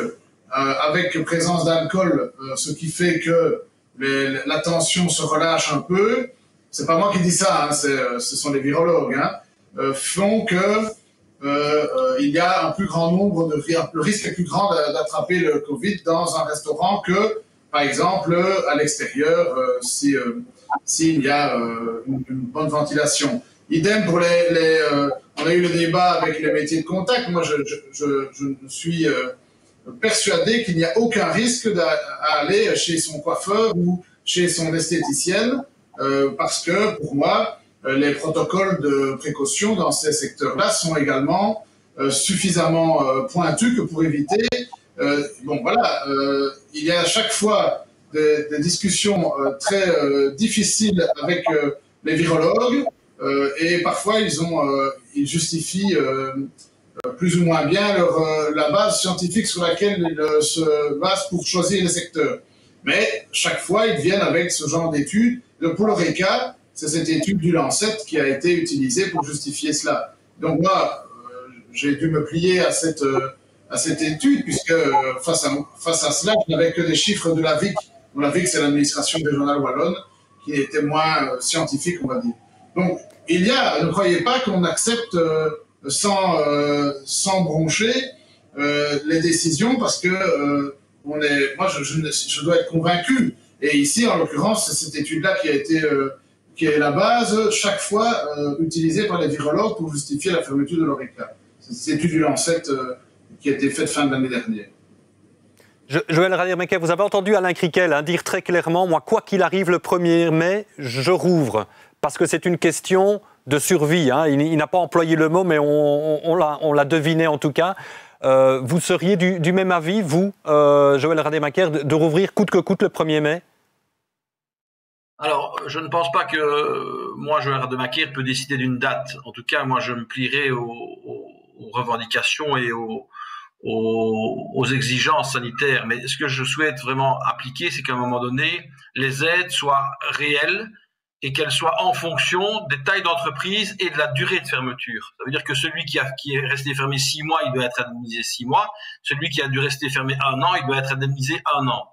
avec présence d'alcool, ce qui fait que la tension se relâche un peu. C'est pas moi qui dis ça, ce sont les virologues, font que il y a un plus grand nombre le risque est plus grand d'attraper le Covid dans un restaurant que, par exemple, à l'extérieur, s'il y a une bonne ventilation. Idem pour on a eu le débat avec les métiers de contact. Moi, je suis persuadé qu'il n'y a aucun risque d'aller chez son coiffeur ou chez son esthéticienne, parce que, pour moi, les protocoles de précaution dans ces secteurs-là sont également suffisamment pointus que pour éviter... il y a à chaque fois des discussions très difficiles avec les virologues, et parfois ils justifient plus ou moins bien la base scientifique sur laquelle ils se basent pour choisir les secteurs. Mais chaque fois, ils viennent avec ce genre d'études. Pour l'Horeca, c'est cette étude du Lancet qui a été utilisée pour justifier cela. Donc moi, j'ai dû me plier à cette étude, puisque face à cela, je n'avais que des chiffres de la VIC. Donc, la VIC, c'est l'administration régionale wallonne, qui était moins scientifique, on va dire. Donc, ne croyez pas qu'on accepte sans broncher les décisions, parce que moi, je dois être convaincu. Et ici, en l'occurrence, c'est cette étude-là qui qui est la base chaque fois utilisée par les virologues pour justifier la fermeture de l'ORECA. C'est cette étude du Lancet qui a été faite fin de l'année dernière. Joël Rademacher, vous avez entendu Alain Krikel dire très clairement, moi, quoi qu'il arrive le 1er mai, je rouvre. Parce que c'est une question de survie. Il n'a pas employé le mot, mais on l'a deviné en tout cas. Vous seriez du même avis, vous, Joël Rademacher, de rouvrir coûte que coûte le 1er mai? Alors, je ne pense pas que moi, Joël Rademacher, peut décider d'une date. En tout cas, moi, je me plierai aux revendications et aux exigences sanitaires. Mais ce que je souhaite vraiment appliquer, c'est qu'à un moment donné, les aides soient réelles et qu'elles soient en fonction des tailles d'entreprise et de la durée de fermeture. Ça veut dire que celui qui est resté fermé 6 mois, il doit être indemnisé 6 mois. Celui qui a dû rester fermé 1 an, il doit être indemnisé 1 an.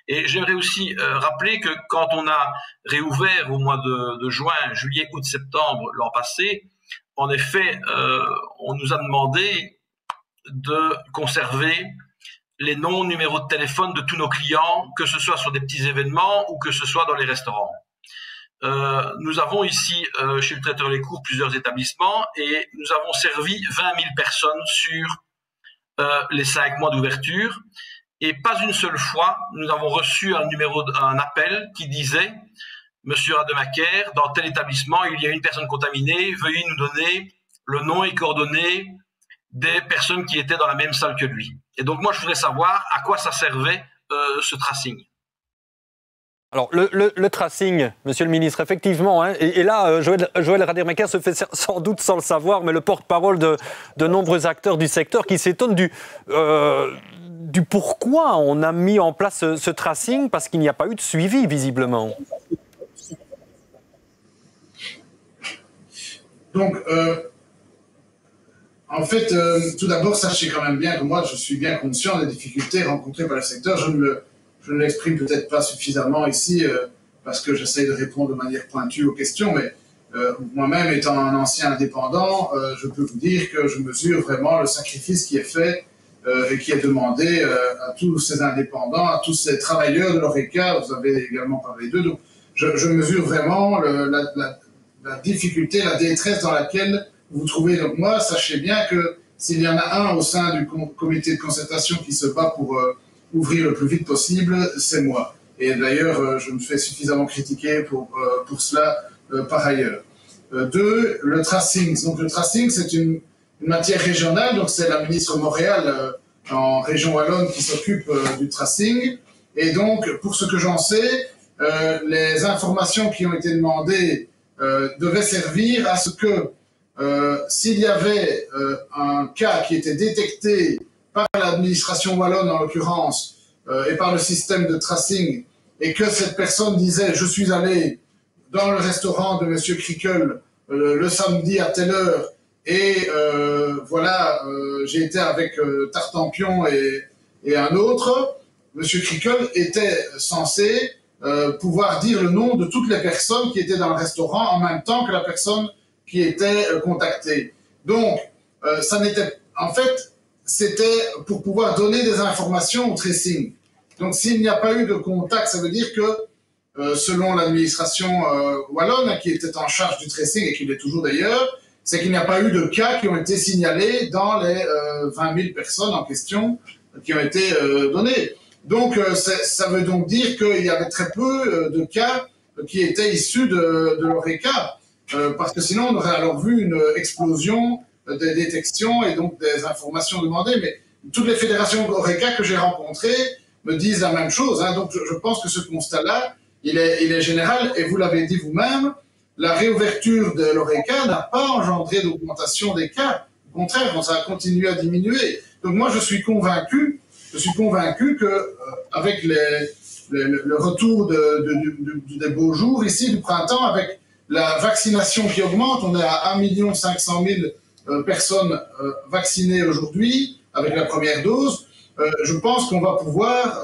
Et j'aimerais aussi rappeler que quand on a réouvert au mois de juin, juillet, août, septembre l'an passé, en effet, on nous a demandé de conserver les noms, numéros de téléphone de tous nos clients, que ce soit sur des petits événements ou que ce soit dans les restaurants. Nous avons ici, chez le traiteur Les Cours, plusieurs établissements et nous avons servi 20 000 personnes sur les 5 mois d'ouverture. Et pas une seule fois, nous avons reçu un appel qui disait « Monsieur Rademacher, dans tel établissement, il y a une personne contaminée, veuillez nous donner le nom et coordonnées des personnes qui étaient dans la même salle que lui. » Et donc moi, je voudrais savoir à quoi ça servait ce tracing. Alors, le tracing, monsieur le ministre, effectivement, et là, Joël Rademacher se fait sans doute sans le savoir, mais le porte-parole de nombreux acteurs du secteur qui s'étonnent du pourquoi on a mis en place ce tracing, parce qu'il n'y a pas eu de suivi, visiblement. Donc, en fait, tout d'abord, sachez quand même bien que moi, je suis bien conscient des difficultés rencontrées par le secteur. Je ne l'exprime peut-être pas suffisamment ici, parce que j'essaie de répondre de manière pointue aux questions, mais moi-même, étant un ancien indépendant, je peux vous dire que je mesure vraiment le sacrifice qui est fait et qui est demandé à tous ces indépendants, à tous ces travailleurs de l'ORECA. Vous avez également parlé d'eux. Donc, je mesure vraiment la difficulté, la détresse dans laquelle vous vous trouvez. Donc moi, sachez bien que s'il y en a un au sein du comité de concertation qui se bat pour ouvrir le plus vite possible, c'est moi. Et d'ailleurs, je me fais suffisamment critiquer pour cela par ailleurs. 2, le tracing. Donc le tracing, c'est une matière régionale, donc c'est la ministre Montréal en région wallonne qui s'occupe du tracing. Et donc, pour ce que j'en sais, les informations qui ont été demandées devaient servir à ce que s'il y avait un cas qui était détecté par l'administration wallonne en l'occurrence et par le système de tracing, et que cette personne disait « je suis allé dans le restaurant de Monsieur Krikel le samedi à telle heure et voilà, j'ai été avec Tartampion et un autre », Monsieur Krikel était censé pouvoir dire le nom de toutes les personnes qui étaient dans le restaurant en même temps que la personne qui était contactée. Donc, ça n'était, en fait, c'était pour pouvoir donner des informations au tracing. Donc, s'il n'y a pas eu de contact, ça veut dire que, selon l'administration wallonne, qui était en charge du tracing et qui l'est toujours d'ailleurs, c'est qu'il n'y a pas eu de cas qui ont été signalés dans les 20 000 personnes en question qui ont été données. Donc, ça veut donc dire qu'il y avait très peu de cas qui étaient issus de l'ORECA, parce que sinon on aurait alors vu une explosion des détections et donc des informations demandées. Mais toutes les fédérations ORECA que j'ai rencontrées me disent la même chose. Donc, je pense que ce constat-là, il est général, et vous l'avez dit vous-même, la réouverture de l'ORECA n'a pas engendré d'augmentation des cas. Au contraire, ça a continué à diminuer. Donc moi, je suis convaincu que avec le retour des beaux jours ici du printemps, avec la vaccination qui augmente, on est à 1 500 000 personnes vaccinées aujourd'hui avec la première dose. Je pense qu'on va pouvoir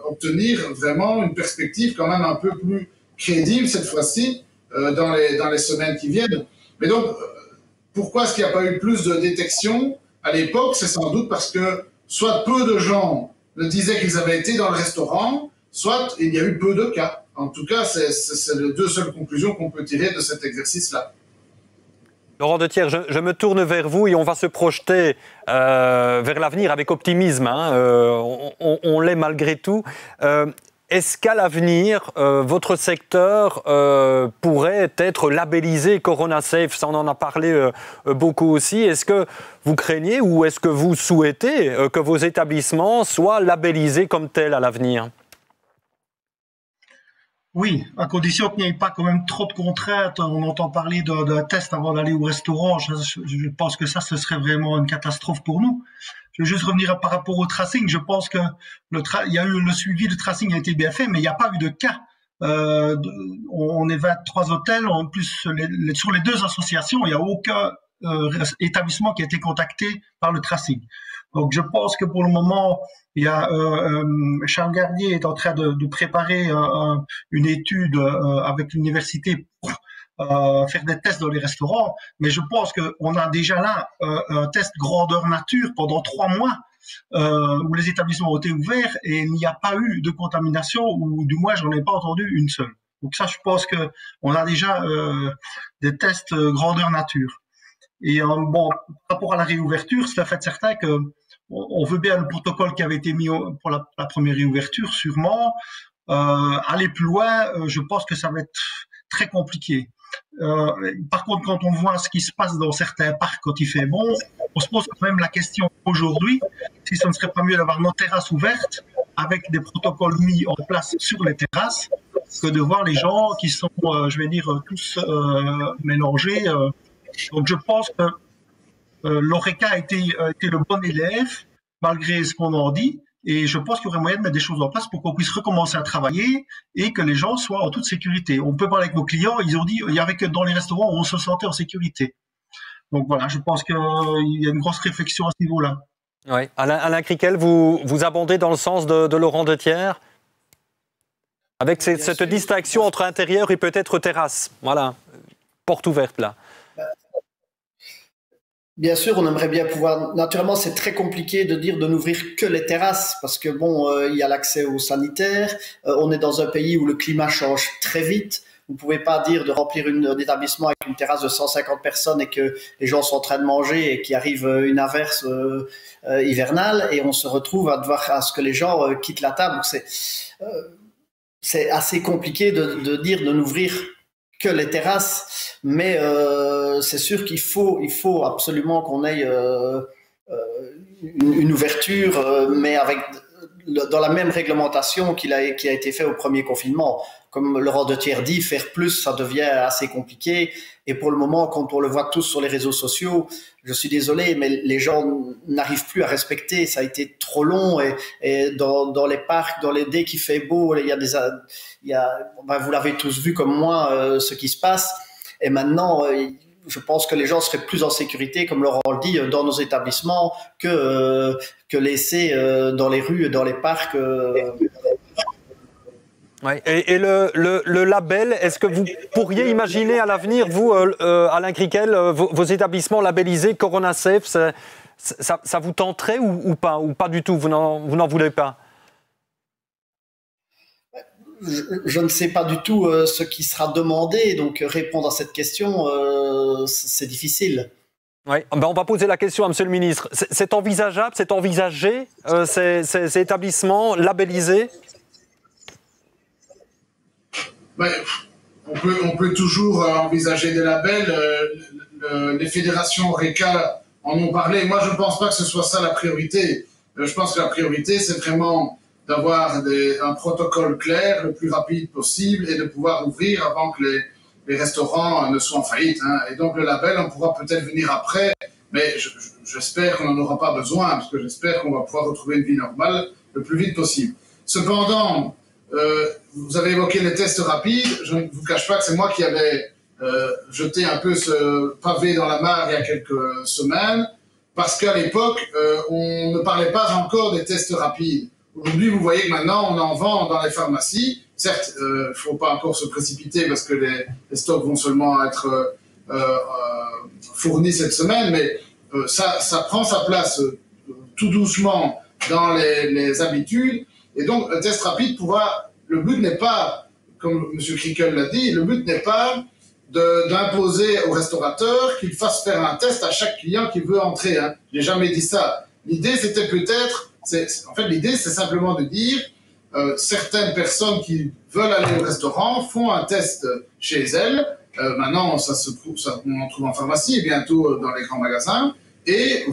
obtenir vraiment une perspective quand même un peu plus crédible cette fois-ci dans les semaines qui viennent. Mais donc, pourquoi est-ce qu'il n'y a pas eu plus de détection à l'époque? C'est sans doute parce que soit peu de gens ne disaient qu'ils avaient été dans le restaurant, soit il y a eu peu de cas, En tout cas, c'est les deux seules conclusions qu'on peut tirer de cet exercice-là. Laurent Dethier, je me tourne vers vous et on va se projeter vers l'avenir avec optimisme. Hein. On l'est malgré tout. Est-ce qu'à l'avenir, votre secteur pourrait être labellisé Corona Safe? Ça, on en a parlé beaucoup aussi. Est-ce que vous craignez ou est-ce que vous souhaitez que vos établissements soient labellisés comme tels à l'avenir? Oui, à condition qu'il n'y ait pas quand même trop de contraintes. On entend parler d'un test avant d'aller au restaurant. Je pense que ça, ce serait vraiment une catastrophe pour nous. Je vais juste revenir par rapport au tracing. Je pense que il y a eu le suivi de tracing a été bien fait, mais il n'y a pas eu de cas. On est 23 hôtels. En plus, sur les deux associations, il n'y a aucun établissement qui a été contacté par le tracing. Donc, je pense que pour le moment, il y a Charles Garnier est en train de préparer une étude avec l'université pour faire des tests dans les restaurants. Mais je pense qu'on a déjà là un test grandeur nature pendant 3 mois où les établissements ont été ouverts et il n'y a pas eu de contamination, ou du moins, j'en ai pas entendu une seule. Donc ça, je pense que on a déjà des tests grandeur nature. Et bon, par rapport à la réouverture, c'est un fait certain que on veut bien le protocole qui avait été mis pour la première réouverture, sûrement. Aller plus loin, je pense que ça va être très compliqué. Par contre, quand on voit ce qui se passe dans certains parcs quand il fait bon, on se pose quand même la question aujourd'hui si ce ne serait pas mieux d'avoir nos terrasses ouvertes avec des protocoles mis en place sur les terrasses que de voir les gens qui sont, je vais dire, tous mélangés. Donc, je pense que l'ORECA a été le bon élève, malgré ce qu'on en dit, et je pense qu'il y aurait moyen de mettre des choses en place pour qu'on puisse recommencer à travailler et que les gens soient en toute sécurité. On peut parler avec nos clients, ils ont dit, il y avait que dans les restaurants où on se sentait en sécurité. Donc voilà, je pense qu'il y a une grosse réflexion à ce niveau-là. Oui. Alain Criquel, vous abondez dans le sens de Laurent Dethier avec cette distinction entre intérieur et peut-être terrasse. Voilà, porte ouverte là. Bien sûr, on aimerait bien pouvoir. Naturellement, c'est très compliqué de dire de n'ouvrir que les terrasses parce que bon, il y a l'accès aux sanitaires. On est dans un pays où le climat change très vite. Vous pouvez pas dire de remplir un établissement avec une terrasse de 150 personnes et que les gens sont en train de manger et qu'il arrive une averse hivernale et on se retrouve à ce que les gens quittent la table. Donc c'est assez compliqué de dire de n'ouvrir que les terrasses, mais c'est sûr qu'il faut absolument qu'on ait une ouverture, mais dans la même réglementation qui a été fait au premier confinement. Comme Laurent Dethier dit, faire plus, ça devient assez compliqué. Et pour le moment, quand on le voit tous sur les réseaux sociaux, je suis désolé, mais les gens n'arrivent plus à respecter. Ça a été trop long et dans les parcs, dès qu'il fait beau, vous l'avez tous vu comme moi, ce qui se passe. Et maintenant, je pense que les gens seraient plus en sécurité, comme Laurent le dit, dans nos établissements que laissés dans les rues et dans les parcs. Ouais. Et le label, est-ce que vous pourriez imaginer à l'avenir, vous, Alain Criquel, vos établissements labellisés Corona Safe, ça vous tenterait ou pas du tout, vous n'en voulez pas? Je ne sais pas du tout ce qui sera demandé, donc répondre à cette question, c'est difficile. Oui, on va poser la question à Monsieur le Ministre. C'est envisageable, c'est envisagé, ces établissements labellisés? On peut toujours envisager des labels. Les fédérations ORECA en ont parlé. Moi, je ne pense pas que ce soit ça la priorité. Je pense que la priorité, c'est vraiment d'avoir un protocole clair, le plus rapide possible, et de pouvoir ouvrir avant que les restaurants ne soient en faillite. Hein. Et donc, le label, on pourra peut-être venir après, mais j'espère qu'on n'en aura pas besoin, parce que j'espère qu'on va pouvoir retrouver une vie normale le plus vite possible. Cependant, vous avez évoqué les tests rapides. Je ne vous cache pas que c'est moi qui avais jeté un peu ce pavé dans la mare il y a quelques semaines, parce qu'à l'époque, on ne parlait pas encore des tests rapides. Aujourd'hui, vous voyez que maintenant, on en vend dans les pharmacies. Certes, il ne faut pas encore se précipiter parce que les stocks vont seulement être fournis cette semaine, mais ça prend sa place tout doucement dans les habitudes. Et donc, le test rapide le but n'est pas comme M. Krickel l'a dit, le but n'est pas d'imposer au restaurateur qu'il fasse faire un test à chaque client qui veut entrer. Hein. Je n'ai jamais dit ça. L'idée, c'était peut-être... En fait, l'idée, c'est simplement de dire certaines personnes qui veulent aller au restaurant font un test chez elles. Maintenant, on en trouve en pharmacie et bientôt dans les grands magasins. Et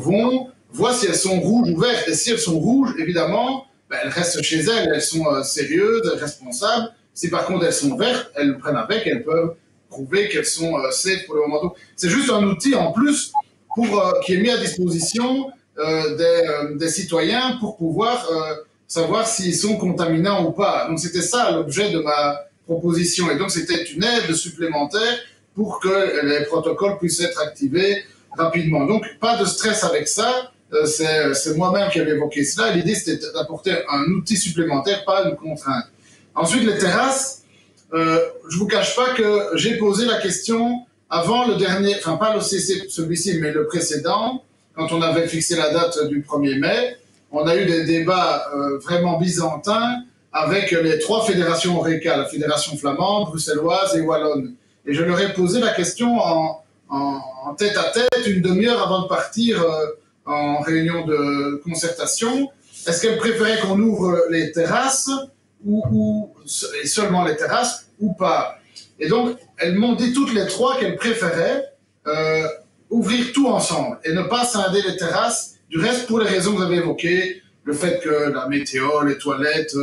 voir si elles sont rouges ou vertes. Et si elles sont rouges, évidemment, elles restent chez elles. Elles sont sérieuses, responsables. Si par contre elles sont vertes, elles le prennent avec, elles peuvent prouver qu'elles sont safe pour le moment. Donc, c'est juste un outil en plus qui est mis à disposition des citoyens pour pouvoir savoir s'ils sont contaminants ou pas. Donc, c'était ça l'objet de ma proposition. Et donc, c'était une aide supplémentaire pour que les protocoles puissent être activés rapidement. Donc, pas de stress avec ça. C'est moi-même qui avais évoqué cela. L'idée, c'était d'apporter un outil supplémentaire, pas une contrainte. Ensuite, les terrasses. Je ne vous cache pas que j'ai posé la question avant le dernier, enfin pas l'OCC, celui-ci, mais le précédent, quand on avait fixé la date du 1er mai. On a eu des débats vraiment byzantins avec les 3 fédérations ORECA, la fédération flamande, bruxelloise et wallonne. Et je leur ai posé la question en tête-à-tête, une demi-heure avant de partir en réunion de concertation. Est-ce qu'elles préféraient qu'on ouvre les terrasses et seulement les terrasses ou pas? Et donc, elles m'ont dit toutes les 3 qu'elles préféraient ouvrir tout ensemble et ne pas scinder les terrasses. Du reste, pour les raisons que vous avez évoquées, le fait que la météo, les toilettes,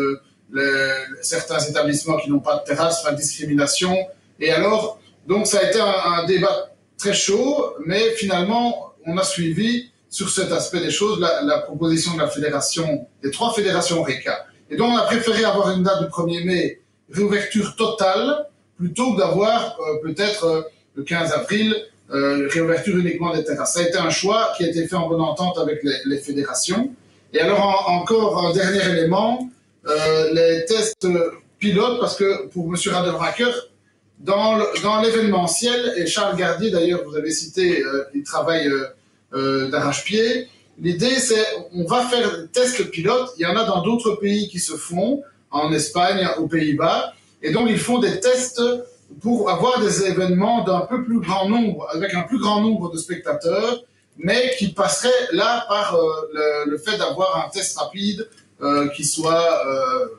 certains établissements qui n'ont pas de terrasse, la discrimination. Et alors, donc ça a été un débat très chaud, mais finalement, on a suivi sur cet aspect des choses la proposition de la fédération, des 3 fédérations ORECA. Et donc, on a préféré avoir une date du 1er mai, réouverture totale, plutôt que d'avoir peut-être le 15 avril, réouverture uniquement des terrasses. Ça a été un choix qui a été fait en bonne entente avec les fédérations. Et alors, encore un dernier élément, les tests pilotes, parce que pour M. Rademacher, dans l'événementiel, et Charles Gardier, d'ailleurs, vous avez cité, il travaille d'arrache-pied. L'idée, c'est on va faire des tests pilotes. Il y en a dans d'autres pays qui se font, en Espagne, aux Pays-Bas. Et donc, ils font des tests pour avoir des événements d'un peu plus grand nombre, avec un plus grand nombre de spectateurs, mais qui passeraient là par le fait d'avoir un test rapide qui soit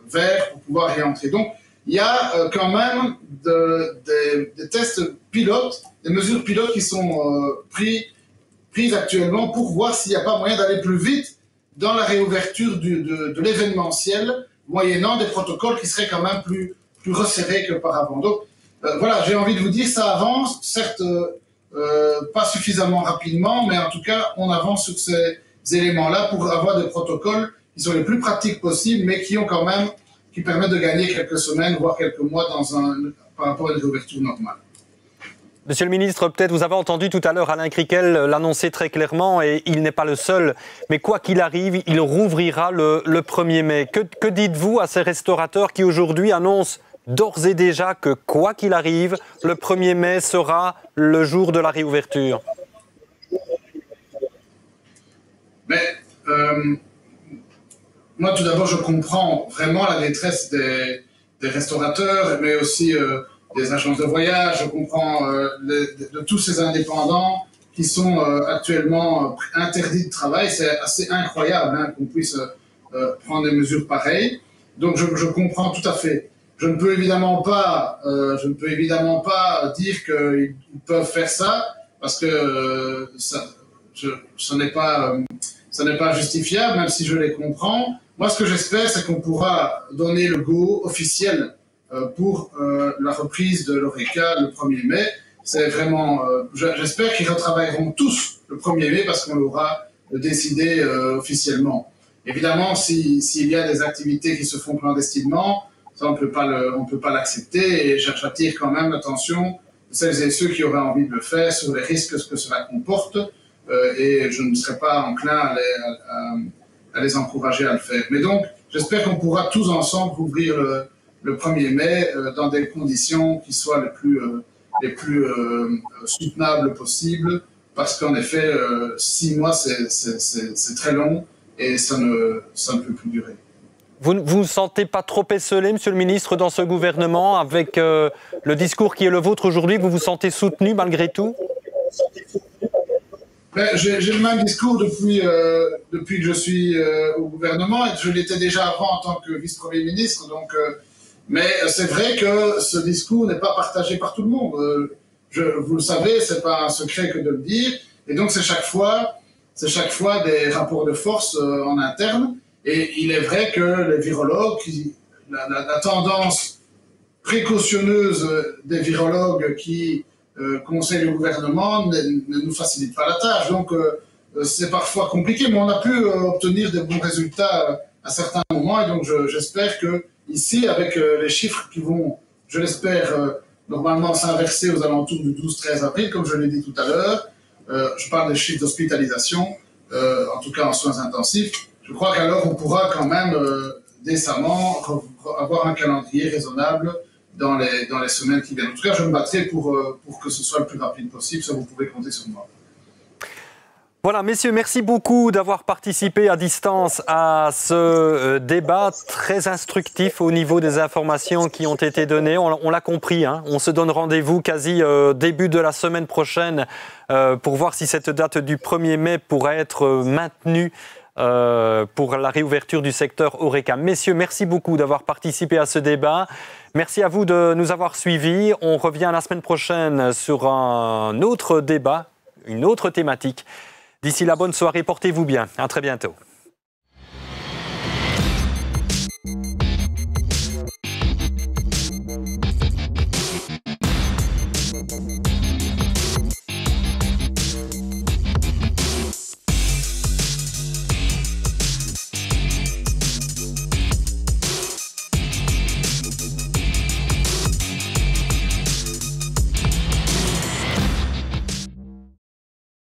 vert pour pouvoir y entrer. Donc, il y a quand même des tests pilotes, des mesures pilotes qui sont prises actuellement pour voir s'il n'y a pas moyen d'aller plus vite dans la réouverture de l'événementiel, moyennant des protocoles qui seraient quand même plus resserrés qu'auparavant. Donc, voilà, j'ai envie de vous dire, ça avance, certes pas suffisamment rapidement, mais en tout cas, on avance sur ces éléments-là pour avoir des protocoles qui sont les plus pratiques possibles, mais qui permettent de gagner quelques semaines, voire quelques mois par rapport à une réouverture normale. Monsieur le ministre, peut-être vous avez entendu tout à l'heure Alain Krickel l'annoncer très clairement, et il n'est pas le seul, mais quoi qu'il arrive, il rouvrira le 1er mai. Que dites-vous à ces restaurateurs qui aujourd'hui annoncent d'ores et déjà que quoi qu'il arrive, le 1er mai sera le jour de la réouverture? Mais moi, tout d'abord, je comprends vraiment la détresse des restaurateurs, mais aussi des agences de voyage. Je comprends de tous ces indépendants qui sont actuellement interdits de travail. C'est assez incroyable qu'on puisse prendre des mesures pareilles. Donc, je comprends tout à fait. Je ne peux évidemment pas dire qu'ils peuvent faire ça parce que ça n'est pas justifiable, même si je les comprends. Moi, ce que j'espère, c'est qu'on pourra donner le go officiel pour la reprise de l'ORECA le 1er mai. C'est vraiment, j'espère qu'ils retravailleront tous le 1er mai parce qu'on l'aura décidé officiellement. Évidemment, s'il y a des activités qui se font clandestinement, ça, on peut pas l'accepter, et j'attire quand même l'attention de celles et ceux qui auraient envie de le faire sur les risques que cela comporte, et je ne serai pas enclin à les encourager à le faire. Mais donc, j'espère qu'on pourra tous ensemble ouvrir le 1er mai dans des conditions qui soient les plus soutenables possibles, parce qu'en effet, 6 mois, c'est très long, et ça ne peut plus durer. Vous ne vous sentez pas trop esseulé, Monsieur le Ministre, dans ce gouvernement, avec le discours qui est le vôtre aujourd'hui? Vous vous sentez soutenu malgré tout? J'ai le même discours depuis que je suis au gouvernement, et je l'étais déjà avant en tant que vice-premier ministre. Donc, mais c'est vrai que ce discours n'est pas partagé par tout le monde. Vous le savez, c'est pas un secret que de le dire. Et donc, c'est chaque fois des rapports de force en interne. Et il est vrai que les virologues, la tendance précautionneuse des virologues qui conseillent le gouvernement ne nous facilite pas la tâche. Donc, c'est parfois compliqué, mais on a pu obtenir de bons résultats à certains moments. Et donc, j'espère que ici, avec les chiffres qui vont, je l'espère, normalement s'inverser aux alentours du 12-13 avril, comme je l'ai dit tout à l'heure, je parle des chiffres d'hospitalisation, en tout cas en soins intensifs. Je crois qu'alors on pourra quand même décemment avoir un calendrier raisonnable dans les semaines qui viennent. En tout cas, je me battrai pour que ce soit le plus rapide possible, ça vous pouvez compter sur moi. Voilà, messieurs, merci beaucoup d'avoir participé à distance à ce débat très instructif au niveau des informations qui ont été données. On l'a compris, hein, on se donne rendez-vous quasi début de la semaine prochaine pour voir si cette date du 1er mai pourra être maintenue pour la réouverture du secteur Horeca. Messieurs, merci beaucoup d'avoir participé à ce débat. Merci à vous de nous avoir suivis. On revient la semaine prochaine sur un autre débat, une autre thématique. D'ici là, bonne soirée, portez-vous bien. À très bientôt.